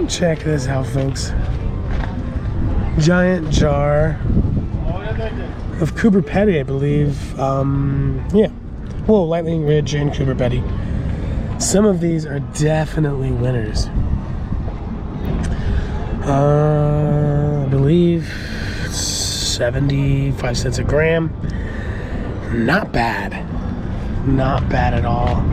Check this out, folks. Giant jar of Cooper Petty, I believe. Yeah. Whoa, Lightning Ridge and Cooper Petty. Some of these are definitely winners. I believe 75 cents a gram. Not bad. Not bad at all.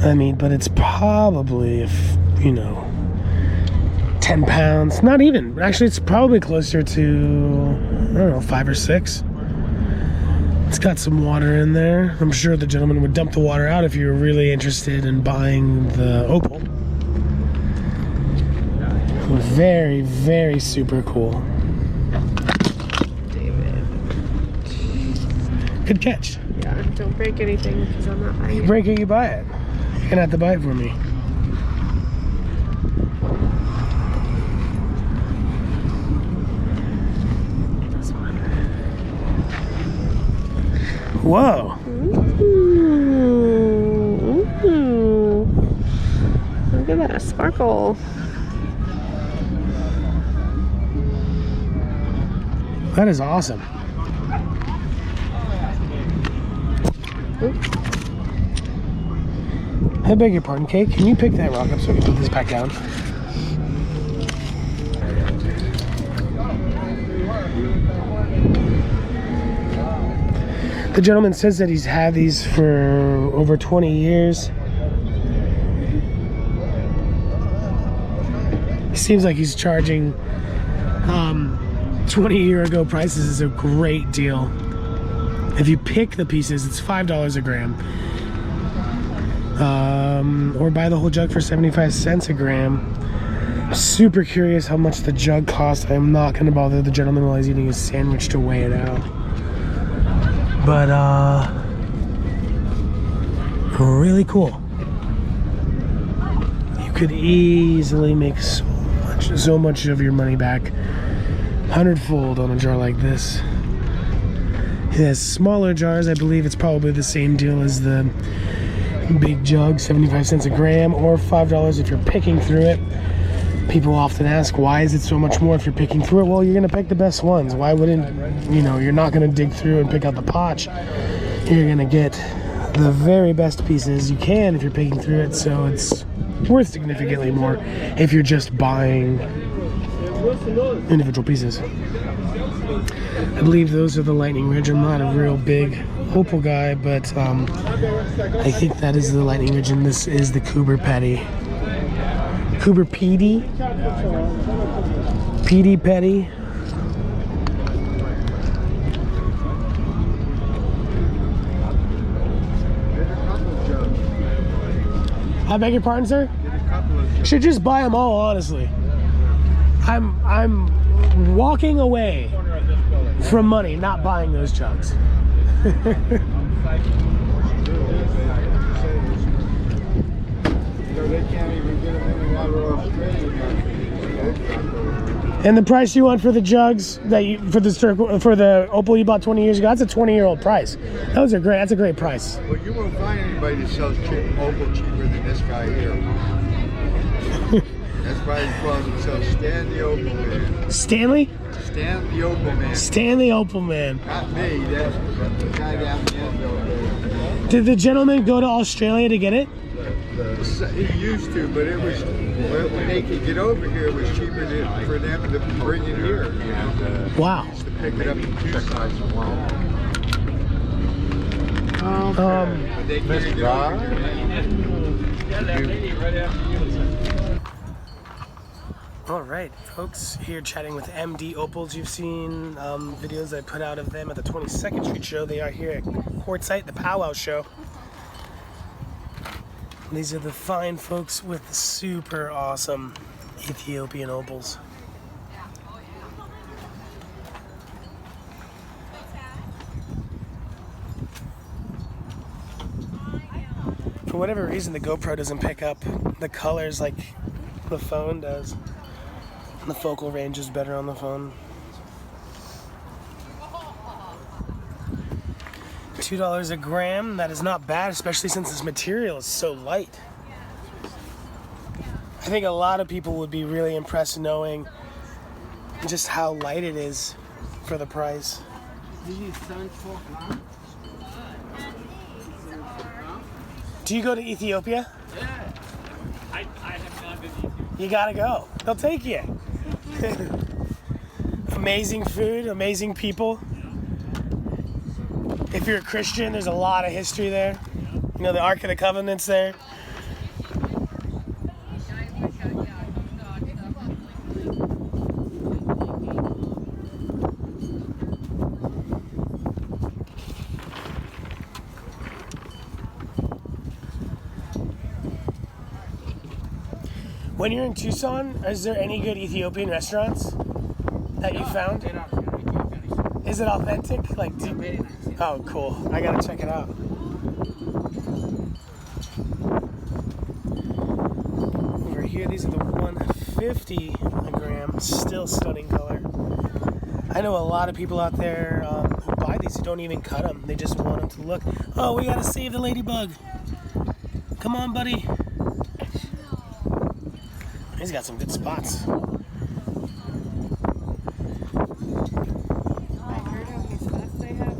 I mean, but it's probably, if you know, 10 pounds. Not even. Actually, it's probably closer to, I don't know, 5 or 6. It's got some water in there. I'm sure the gentleman would dump the water out if you were really interested in buying the opal. Very, very super cool. David. Good catch. Yeah, don't break anything because I'm not buying it. You break it, you buy it. You're gonna have to buy it for me. Whoa. Ooh. Look at that sparkle. That is awesome. Oops. I beg your pardon, Kate. Can you pick that rock up so I can put this back down? The gentleman says that he's had these for over 20 years. It seems like he's charging 20-year-ago prices is a great deal. If you pick the pieces, it's $5 a gram. Or buy the whole jug for 75 cents a gram. I'm super curious how much the jug costs. I'm not going to bother the gentleman while he's eating his sandwich to weigh it out. But, really cool. You could easily make so much of your money back. 100-fold on a jar like this. It has smaller jars. I believe it's probably the same deal as the big jug, 75 cents a gram, or $5 if you're picking through it. People often ask, why is it so much more if you're picking through it? Well, you're going to pick the best ones. Why wouldn't, you know, you're not going to dig through and pick out the potch. You're going to get the very best pieces you can if you're picking through it, so it's worth significantly more if you're just buying individual pieces. I believe those are the Lightning Ridge. I'm not a real big opal guy, but I think that is the Lightning Ridge, and this is the Cooper Petty. Cooper Petty. Petty Petty. I beg your pardon, sir? Should just buy them all, honestly. I'm walking away from money, not buying those jugs. And the price you want for the jugs that you for the opal you bought 20 years ago, that's a 20-year-old price. That's a great price. Well, you won't find anybody that sells opal cheaper than this guy here. That's why he calls himself Stan the Opal Man. Stanley? Stan the Opal Man. Stan the Opal Man. Not me, that's the guy down the end over there. Did the gentleman go to Australia to get it? He used to, but it was when they could get over here, it was cheaper for them to bring it here. And, wow. Used to pick it up in two sides. But they can't get over here. All right, folks, here chatting with MD Opals. You've seen videos I put out of them at the 22nd Street show. They are here at Quartzite, the powwow show. These are the fine folks with the super awesome Ethiopian opals. For whatever reason, the GoPro doesn't pick up the colors like the phone does. The focal range is better on the phone. $2 a gram, that is not bad, especially since this material is so light. I think a lot of people would be really impressed knowing just how light it is for the price. This is 74 grams. Do you go to Ethiopia? Yeah. I have not been to Ethiopia. You gotta go. They'll take you. Amazing food, amazing people. If you're a Christian, there's a lot of history there. You know, the Ark of the Covenant's there. When you're in Tucson, is there any good Ethiopian restaurants that you found? There are Ethiopian. Is it authentic? Like, Very nice. oh, cool. I gotta check it out. Over here, these are the 150 a gram. Still stunning color. I know a lot of people out there who buy these who don't even cut them. They just want them to look. Oh, we gotta save the ladybug. Come on, buddy. He's got some good spots. I heard how many spots they have.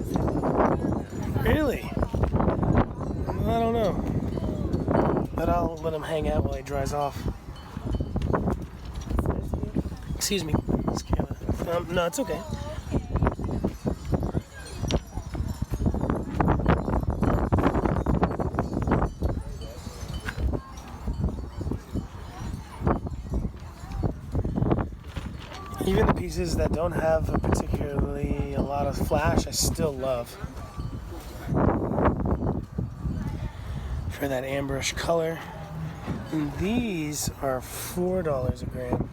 Really? I don't know. But I'll let him hang out while he dries off. Excuse me. No, it's okay. Even the pieces that don't have particularly a lot of flash, I still love. For that amberish color. And these are $4 a gram.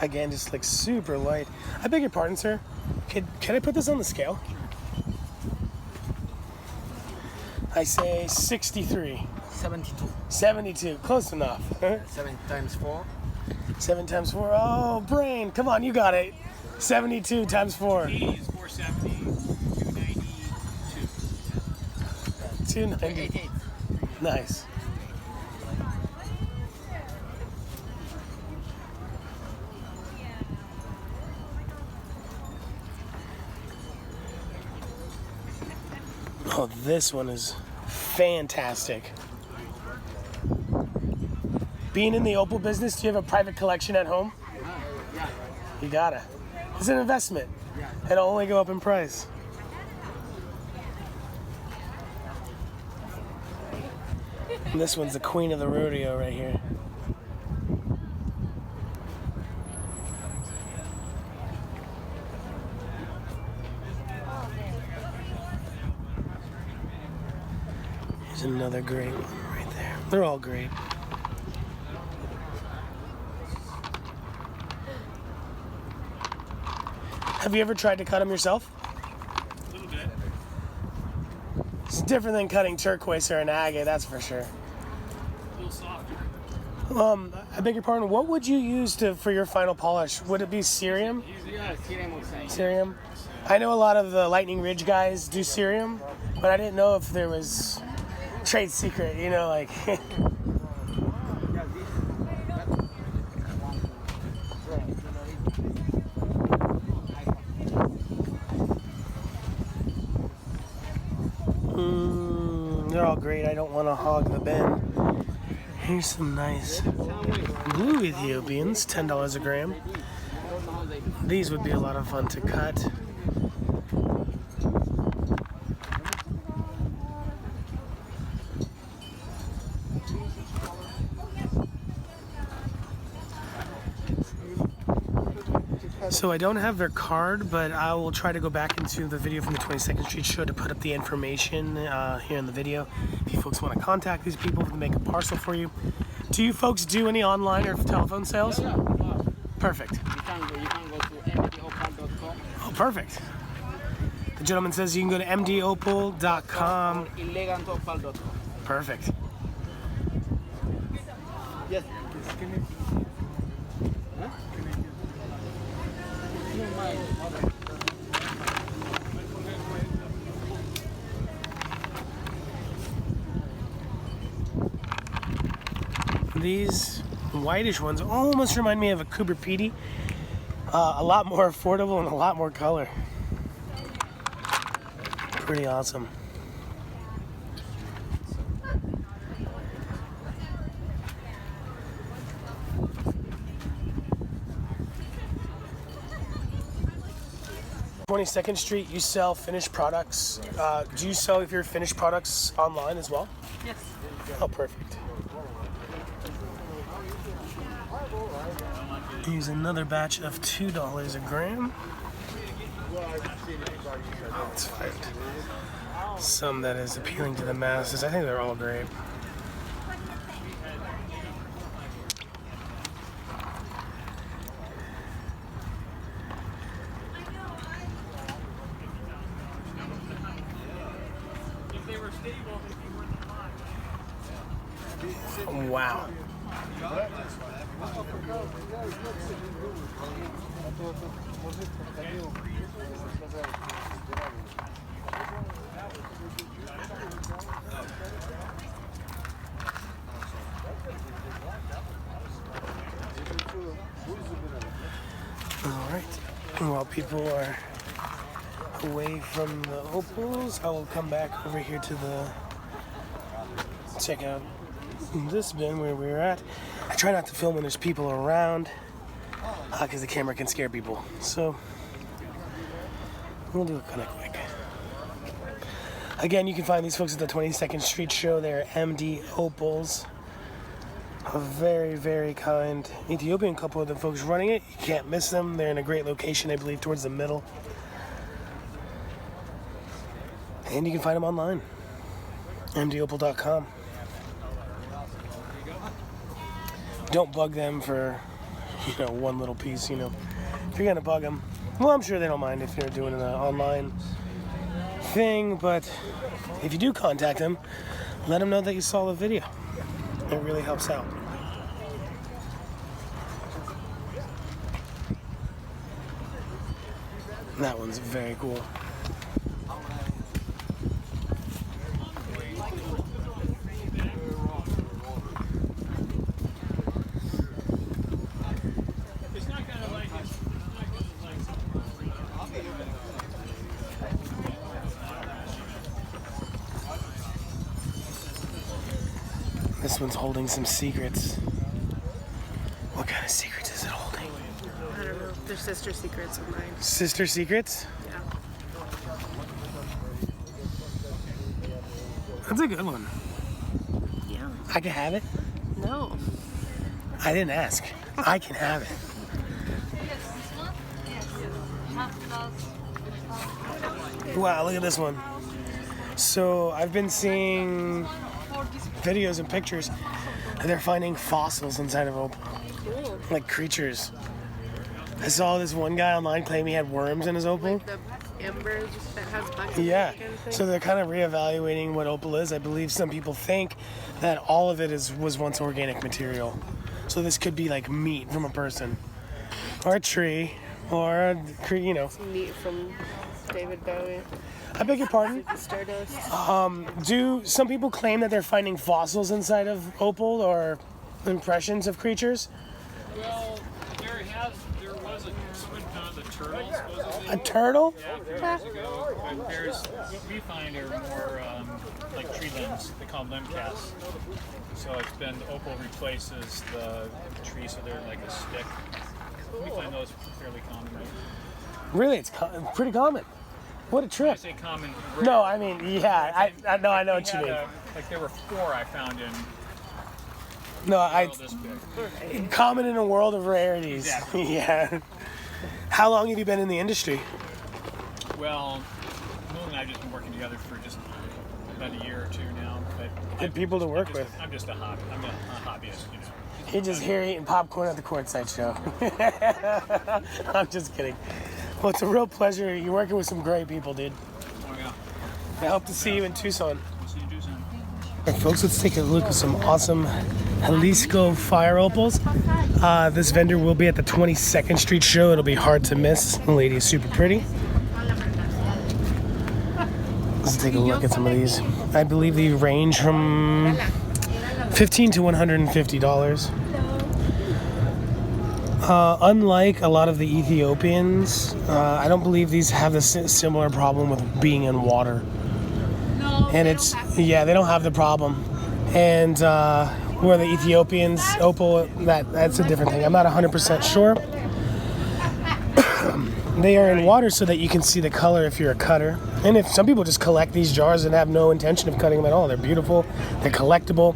Again, just like super light. I beg your pardon, sir. Can I put this on the scale? I say 63. 72. 72. Close enough. 7 times 4. 7 times 4. Oh, brain. Come on, you got it. 72 times 4. Is 470. 292. 290. Nice. Oh, this one is fantastic. Being in the opal business, do you have a private collection at home? Yeah. You gotta. It's an investment. It'll only go up in price. And this one's the queen of the rodeo right here. Here's another great one right there. They're all great. Have you ever tried to cut them yourself? A little bit. It's different than cutting turquoise or an agate, that's for sure. A little softer. I beg your pardon, what would you use for your final polish? Would it be cerium? Yeah, cerium oxide. Cerium? I know a lot of the Lightning Ridge guys do cerium, but I didn't know if there was trade secret, you know, like... They're all great. I don't want to hog the bin. Here's some nice blue Ethiopians, $10 a gram. These would be a lot of fun to cut. So I don't have their card, but I will try to go back into the video from the 22nd Street show to put up the information here in the video. If you folks want to contact these people to make a parcel for you. Do you folks do any online or telephone sales? Yeah. Perfect. You can go to MDOPALS.com. Oh, perfect. The gentleman says you can go to MDOPAL.com. or Opal.com. Perfect. Yes. Huh? No, my mother. These whitish ones almost remind me of a Cooper Pedy. A lot more affordable and a lot more color. Pretty awesome. (22nd Street), you sell finished products. Do you sell your finished products online as well? Yes. Oh, perfect. Here's another batch of $2 a gram. Let's find some that is appealing to the masses. I think they're all great. Wow. All right. While people are away from the opals, I will come back over here to the check out this bin where we're at. I try not to film when there's people around because the camera can scare people. So we'll do it kind of quick. Again, you can find these folks at the 22nd Street show. They're MD Opals. A very, very kind Ethiopian couple of the folks running it. You can't miss them. They're in a great location, I believe, towards the middle. And you can find them online. MDOPAL.com. Don't bug them for, one little piece, If you're gonna bug them, well, I'm sure they don't mind if you're doing an online thing, but if you do contact them, let them know that you saw the video. It really helps out. That one's very cool. This one's holding some secrets. What kind of secrets is it holding? I don't know. They're sister secrets of mine. Sister secrets? Yeah. That's a good one. Yeah. I can have it? No. I didn't ask. I can have it. Wow, look at this one. So I've been seeing videos and pictures, and they're finding fossils inside of opal, Cool. like creatures. I saw this one guy online claim he had worms in his opal. Like the embers that has bugs. Yeah, kind of thing. so they're kind of reevaluating what opal is. I believe some people think that all of it was once organic material. So this could be like meat from a person, or a tree, or Meat from David Bowie. I beg your pardon? Stardust. Do some people claim that they're finding fossils inside of opal or impressions of creatures? Well, there was someone found a turtle, supposedly. A turtle? Yeah, a few years ago. But what we find are more like tree limbs. They call them limb casts. So it's been opal replaces the tree, so they're like a stick. We find those fairly common. Right? Really, it's pretty common. What a When I trip. say common, No, I mean, yeah, I know what you mean. Like there were 4 I found in No, this big. common in a world of rarities. Exactly. Yeah. How long have you been in the industry? Well, Moon and I have just been working together for just about a year or 2 now. But Good people to work with. I'm just a hobbyist, You're just here eating popcorn at the Quartzite show. I'm just kidding. Well, it's a real pleasure. You're working with some great people, dude. Oh yeah. I hope to see you in Tucson. We'll see you in Tucson. All right, folks, let's take a look at some awesome Jalisco fire opals. This vendor will be at the 22nd Street show. It'll be hard to miss. The lady is super pretty. Let's take a look at some of these. I believe they range from $15 to $150. Unlike a lot of the Ethiopians, I don't believe these have the similar problem with being in water. No, And it's, yeah, they don't have the problem. And where the Ethiopians, opal, that's a different thing. I'm not 100% sure. They are in water so that you can see the color if you're a cutter. And if some people just collect these jars and have no intention of cutting them at all. They're beautiful, they're collectible,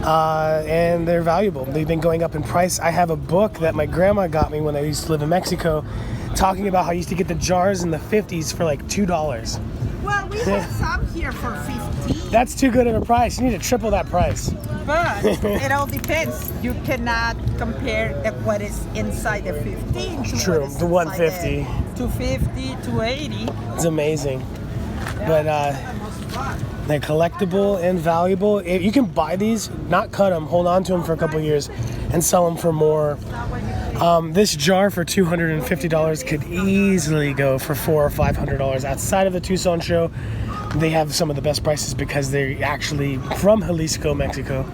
and they're valuable. They've been going up in price. I have a book that my grandma got me when I used to live in Mexico, talking about how I used to get the jars in the 50s for like $2. Well, we have some here for 15. That's too good of a price. You need to triple that price. But it all depends. You cannot compare what is inside the 15 to True, what is the 150. inside the 250, 280. It's amazing. But they're collectible and valuable. You can buy these, not cut them, hold on to them for a couple of years, and sell them for more. This jar for $250 could easily go for $400 or $500. Outside of the Tucson show, they have some of the best prices because they're actually from Jalisco, Mexico.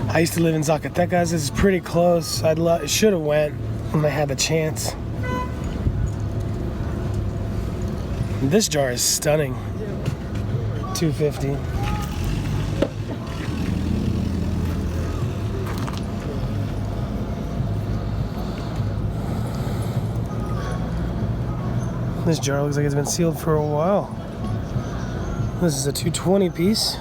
I used to live in Zacatecas. This is pretty close. Should have went when I had the chance. This jar is stunning. $250. This jar looks like it's been sealed for a while. This is a 220 piece.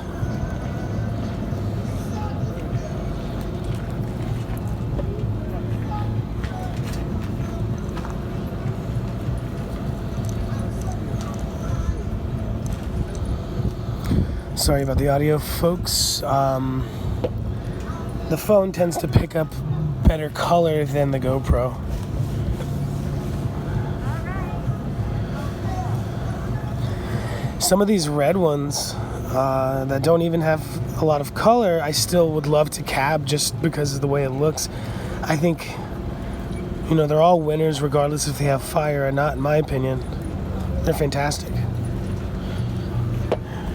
Sorry about the audio, folks. The phone tends to pick up better color than the GoPro. Some of these red ones that don't even have a lot of color, I still would love to cab just because of the way it looks. I think, you know, they're all winners regardless if they have fire or not, in my opinion. They're fantastic.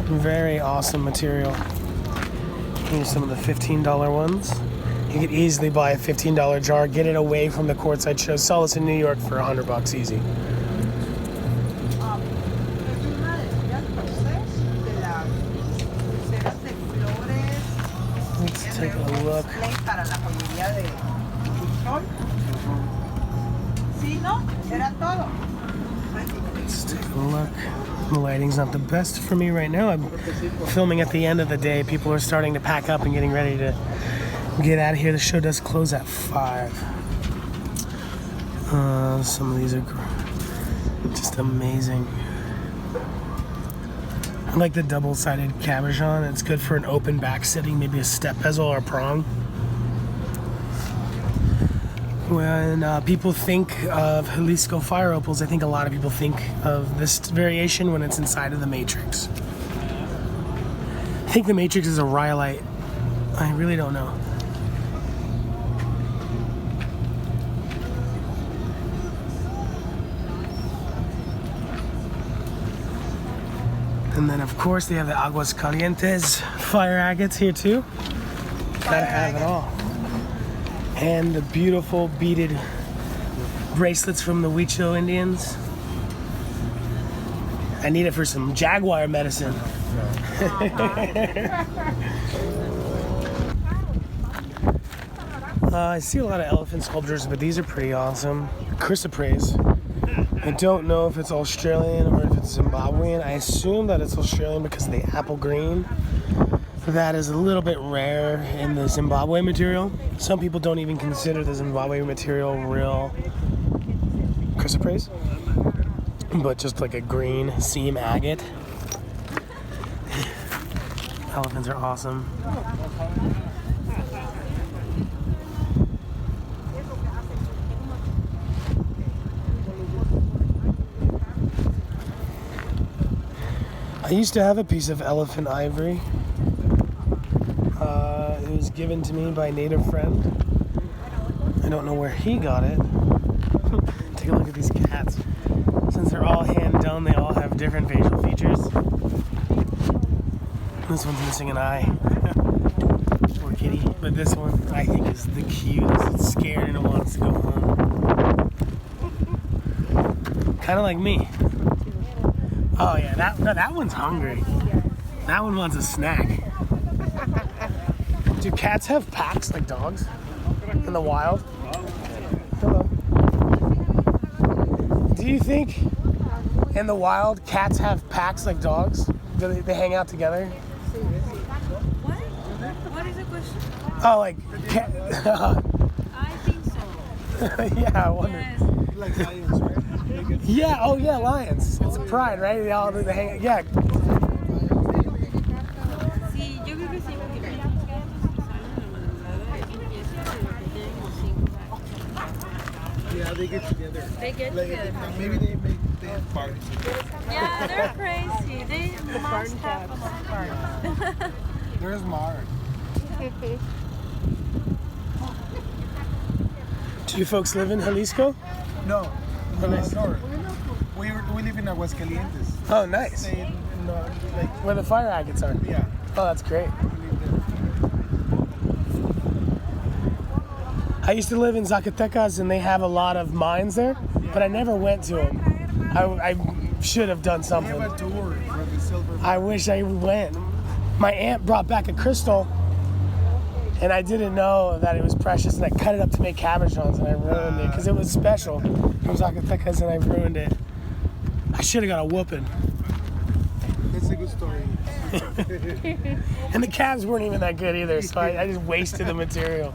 Very awesome material. Here's some of the $15 ones. You could easily buy a $15 jar, get it away from the Quartzite show, sell this in New York for $100 easy. Let's take a look. Let's take a look. The lighting's not the best for me right now. I'm filming at the end of the day. People are starting to pack up and getting ready to get out of here. The show does close at 5. Some of these are just amazing. I like the double-sided cabochon. It's good for an open back setting, maybe a step bezel or a prong. When people think of Jalisco fire opals, I think a lot of people think of this variation when it's inside of the matrix. I think the matrix is a rhyolite. I really don't know. And then, of course, they have the Aguas Calientes fire agates here, too. Gotta have it all. And the beautiful beaded bracelets from the Huicho Indians. I need it for some jaguar medicine. I see a lot of elephant sculptures, but these are pretty awesome. Chrysoprase. I don't know if it's Australian or if it's Zimbabwean. I assume that it's Australian because of the apple green. That is a little bit rare in the Zimbabwe material. Some people don't even consider the Zimbabwe material real chrysoprase, but just like a green seam agate. Elephants are awesome. I used to have a piece of elephant ivory. It was given to me by a native friend. I don't know where he got it. Take a look at these cats. Since they're all hand done, they all have different facial features. This one's missing an eye. Poor kitty. But this one I think is the cutest. It's scared and it wants to go home. Kind of like me. Oh yeah, that one's hungry. That one wants a snack. Do cats have packs like dogs in the wild? Hello. Do you think in the wild cats have packs like dogs? Do they hang out together? What? What is the question? Oh, like cat. I think so. Yeah, I wonder. Yes. Like lions, right? Yeah, oh yeah, lions. It's a pride, right? They all hang. Yeah. Sí, yo creo que sí, porque mis gatos salen en la madrugada y empiezan a tener como 5 Yeah, they get together. They get Like, together. maybe they have parties. Yeah, they're crazy. They must have a lot of fun. There's Mark. Do you folks live in Jalisco? No. Oh, nice. We live in Aguascalientes. Oh, nice. Like, Where the fire agates are. yeah. Oh, that's great. I used to live in Zacatecas and they have a lot of mines there, but I never went to them. I should have done We something. have a tour from the silver. I wish I went. My aunt brought back a crystal and I didn't know that it was precious and I cut it up to make cabochons and I ruined it because it was special from Zacatecas and I ruined it. I should have got a whooping. That's a good story. And the cabs weren't even that good either, so I just wasted the material.